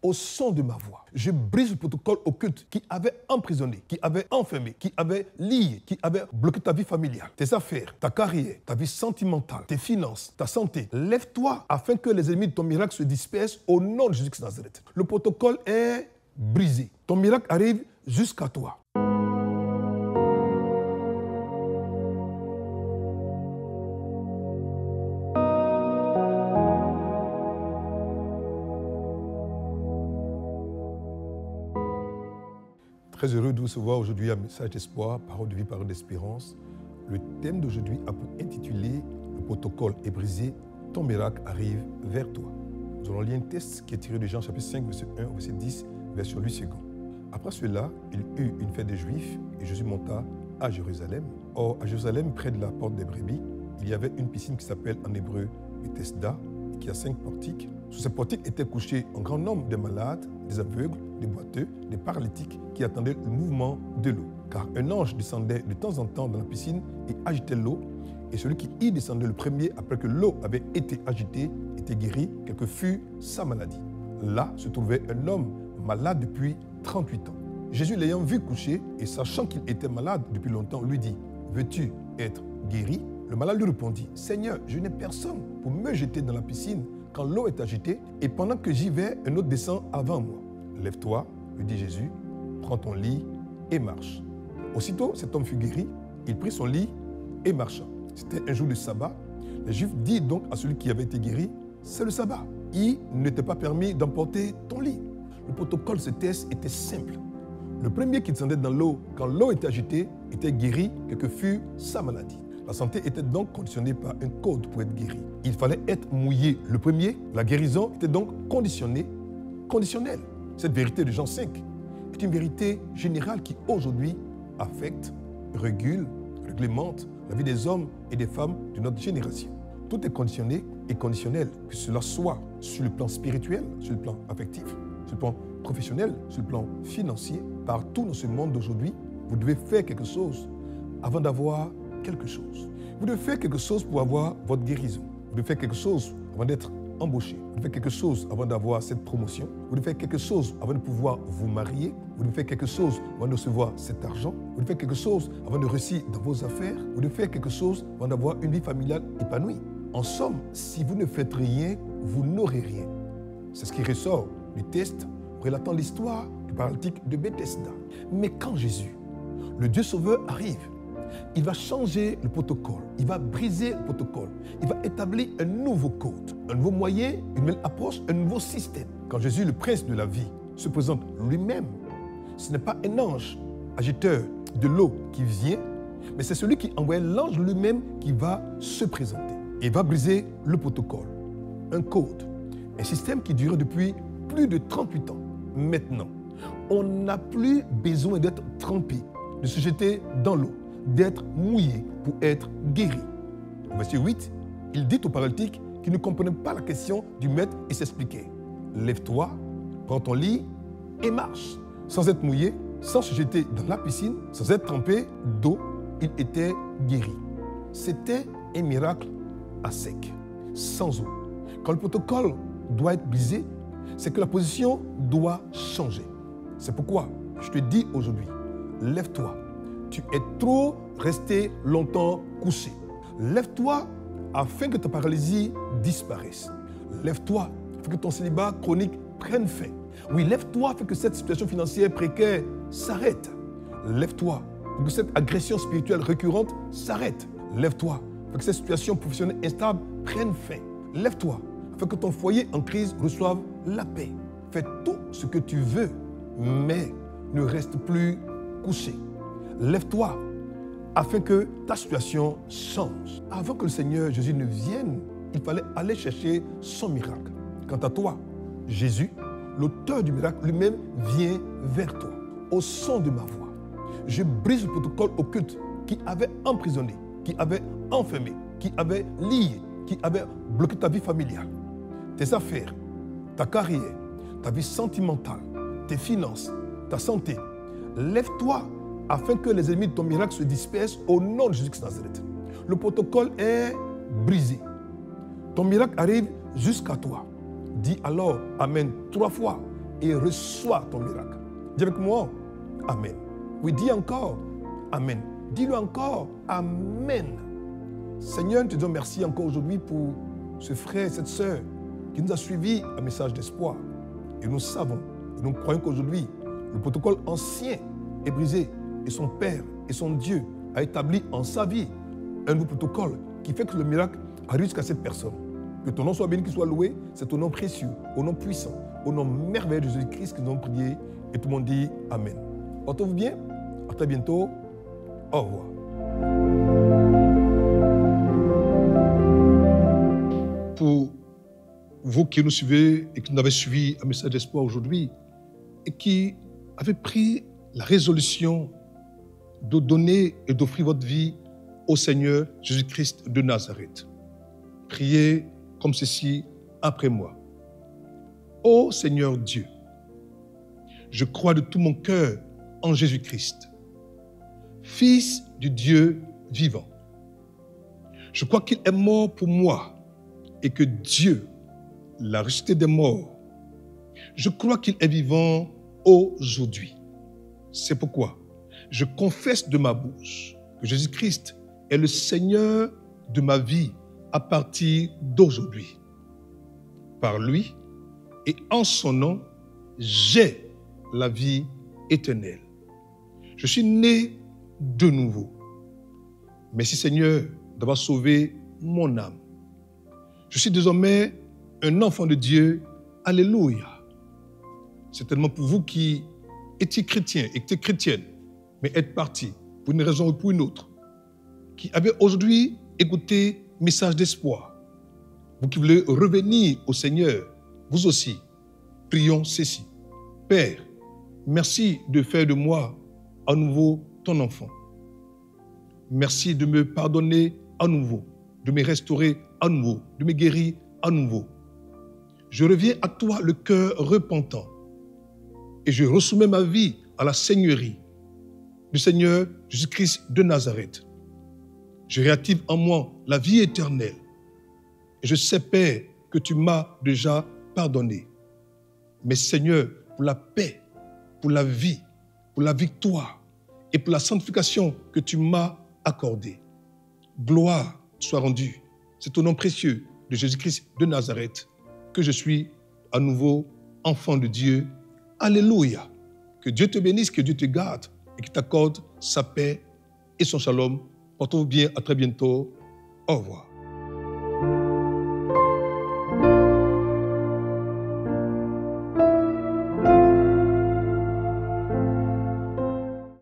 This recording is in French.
au son de ma voix. Je brise le protocole occulte qui avait emprisonné, qui avait enfermé, qui avait lié, qui avait bloqué ta vie familiale, tes affaires, ta carrière, ta vie sentimentale, tes finances, ta santé. Lève-toi afin que les ennemis de ton miracle se dispersent au nom de Jésus-Christ de Nazareth. Le protocole est brisé. Ton miracle arrive jusqu'à toi. Très heureux de vous recevoir aujourd'hui un message d'espoir, parole de vie, parole d'espérance. Le thème d'aujourd'hui a pour intitulé « Le protocole est brisé, ton miracle arrive vers toi ». Nous allons lire un texte qui est tiré de Jean chapitre 5, verset 1 au verset 10, version 8 secondes. Après cela, il eut une fête des Juifs et Jésus monta à Jérusalem. Or, à Jérusalem, près de la porte des brebis, il y avait une piscine qui s'appelle en hébreu Bethesda, et qui a 5 portiques. Sous ces portiques étaient couchés un grand nombre de malades, des aveugles, des boiteux, des paralytiques qui attendaient le mouvement de l'eau. Car un ange descendait de temps en temps dans la piscine et agitait l'eau, et celui qui y descendait le premier, après que l'eau avait été agitée, était guéri, quelle que fût sa maladie. Là se trouvait un homme malade depuis 38 ans. Jésus, l'ayant vu coucher et sachant qu'il était malade depuis longtemps, lui dit « Veux-tu être guéri ?» Le malade lui répondit « Seigneur, je n'ai personne pour me jeter dans la piscine quand l'eau est agitée, et pendant que j'y vais, un autre descend avant moi. Lève-toi, lui dit Jésus, prends ton lit et marche. » Aussitôt, cet homme fut guéri, il prit son lit et marcha. C'était un jour de sabbat. Les Juifs dirent donc à celui qui avait été guéri, c'est le sabbat. Il ne t'est pas permis d'emporter ton lit. Le protocole de ce test était simple. Le premier qui descendait dans l'eau, quand l'eau était agitée, était guéri, quelle que fût sa maladie. La santé était donc conditionnée par un code pour être guéri. Il fallait être mouillé. Le premier, la guérison, était donc conditionnelle. Cette vérité de Jean 5 est une vérité générale qui aujourd'hui affecte, régule, réglemente la vie des hommes et des femmes de notre génération. Tout est conditionné et conditionnel, que cela soit sur le plan spirituel, sur le plan affectif, sur le plan professionnel, sur le plan financier. Partout dans ce monde d'aujourd'hui, vous devez faire quelque chose avant d'avoir quelque chose. Vous devez faire quelque chose pour avoir votre guérison. Vous devez faire quelque chose avant d'être embauché. Vous devez faire quelque chose avant d'avoir cette promotion. Vous devez faire quelque chose avant de pouvoir vous marier. Vous devez faire quelque chose avant de recevoir cet argent. Vous devez faire quelque chose avant de réussir dans vos affaires. Vous devez faire quelque chose avant d'avoir une vie familiale épanouie. En somme, si vous ne faites rien, vous n'aurez rien. C'est ce qui ressort du test relatant l'histoire du paralytique de Bethesda. Mais quand Jésus, le Dieu Sauveur, arrive, il va changer le protocole, il va briser le protocole, il va établir un nouveau code, un nouveau moyen, une nouvelle approche, un nouveau système. Quand Jésus, le prince de la vie, se présente lui-même, ce n'est pas un ange agiteur de l'eau qui vient, mais c'est celui qui envoie l'ange lui-même qui va se présenter. Il va briser le protocole, un code, un système qui durait depuis plus de 38 ans. Maintenant, on n'a plus besoin d'être trempé, de se jeter dans l'eau, d'être mouillé pour être guéri. Au verset 8, il dit au paralytique qui ne comprenait pas la question du maître et s'expliquait. Lève-toi, prends ton lit et marche. Sans être mouillé, sans se jeter dans la piscine, sans être trempé d'eau, il était guéri. C'était un miracle à sec, sans eau. Quand le protocole doit être brisé, c'est que la position doit changer. C'est pourquoi je te dis aujourd'hui, lève-toi. Tu es trop resté longtemps couché. Lève-toi afin que ta paralysie disparaisse. Lève-toi afin que ton célibat chronique prenne fin. Oui, lève-toi afin que cette situation financière précaire s'arrête. Lève-toi afin que cette agression spirituelle récurrente s'arrête. Lève-toi afin que cette situation professionnelle instable prenne fin. Lève-toi afin que ton foyer en crise reçoive la paix. Fais tout ce que tu veux, mais ne reste plus couché. Lève-toi afin que ta situation change. Avant que le Seigneur Jésus ne vienne, il fallait aller chercher son miracle. Quant à toi, Jésus, l'auteur du miracle lui-même, vient vers toi. Au son de ma voix, je brise le protocole occulte qui avait emprisonné, qui avait enfermé, qui avait lié, qui avait bloqué ta vie familiale, tes affaires, ta carrière, ta vie sentimentale, tes finances, ta santé. Lève-toi afin que les ennemis de ton miracle se dispersent au nom de Jésus-Christ de Nazareth. Le protocole est brisé. Ton miracle arrive jusqu'à toi. Dis alors Amen 3 fois et reçois ton miracle. Dis avec moi, Amen. Oui, dis encore, Amen. Dis-le encore, Amen. Seigneur, nous te disons merci encore aujourd'hui pour ce frère, cette sœur qui nous a suivis un message d'espoir. Et nous savons, et nous croyons qu'aujourd'hui, le protocole ancien est brisé et son Père et son Dieu a établi en sa vie un nouveau protocole qui fait que le miracle arrive jusqu'à cette personne. Que ton nom soit béni, qu'il soit loué, c'est ton nom précieux, au nom puissant, au nom merveilleux de Jésus-Christ que nous avons prié et tout le monde dit Amen. Portez-vous bien, à très bientôt, au revoir. Pour vous qui nous suivez et qui nous avez suivi un message d'espoir aujourd'hui et qui avez pris la résolution de donner et d'offrir votre vie au Seigneur Jésus-Christ de Nazareth. Priez comme ceci après moi. Ô Seigneur Dieu, je crois de tout mon cœur en Jésus-Christ, Fils du Dieu vivant. Je crois qu'il est mort pour moi et que Dieu l'a ressuscité des morts. Je crois qu'il est vivant aujourd'hui. C'est pourquoi je confesse de ma bouche que Jésus-Christ est le Seigneur de ma vie à partir d'aujourd'hui. Par lui et en son nom, j'ai la vie éternelle. Je suis né de nouveau. Merci Seigneur d'avoir sauvé mon âme. Je suis désormais un enfant de Dieu. Alléluia. C'est tellement pour vous qui étiez chrétiens et étiez chrétiennes, mais êtes partis pour une raison ou pour une autre, qui avez aujourd'hui écouté message d'espoir. Vous qui voulez revenir au Seigneur, vous aussi, prions ceci. Père, merci de faire de moi à nouveau ton enfant. Merci de me pardonner à nouveau, de me restaurer à nouveau, de me guérir à nouveau. Je reviens à toi le cœur repentant et je resoumets ma vie à la seigneurie du Seigneur Jésus-Christ de Nazareth. Je réactive en moi la vie éternelle. Et je sais, Père, que tu m'as déjà pardonné. Mais Seigneur, pour la paix, pour la vie, pour la victoire et pour la sanctification que tu m'as accordée, gloire soit rendue. C'est au nom précieux de Jésus-Christ de Nazareth que je suis à nouveau enfant de Dieu. Alléluia. Que Dieu te bénisse, que Dieu te garde et qu'il t'accorde sa paix et son shalom. Portez-vous bien, à très bientôt. Au revoir.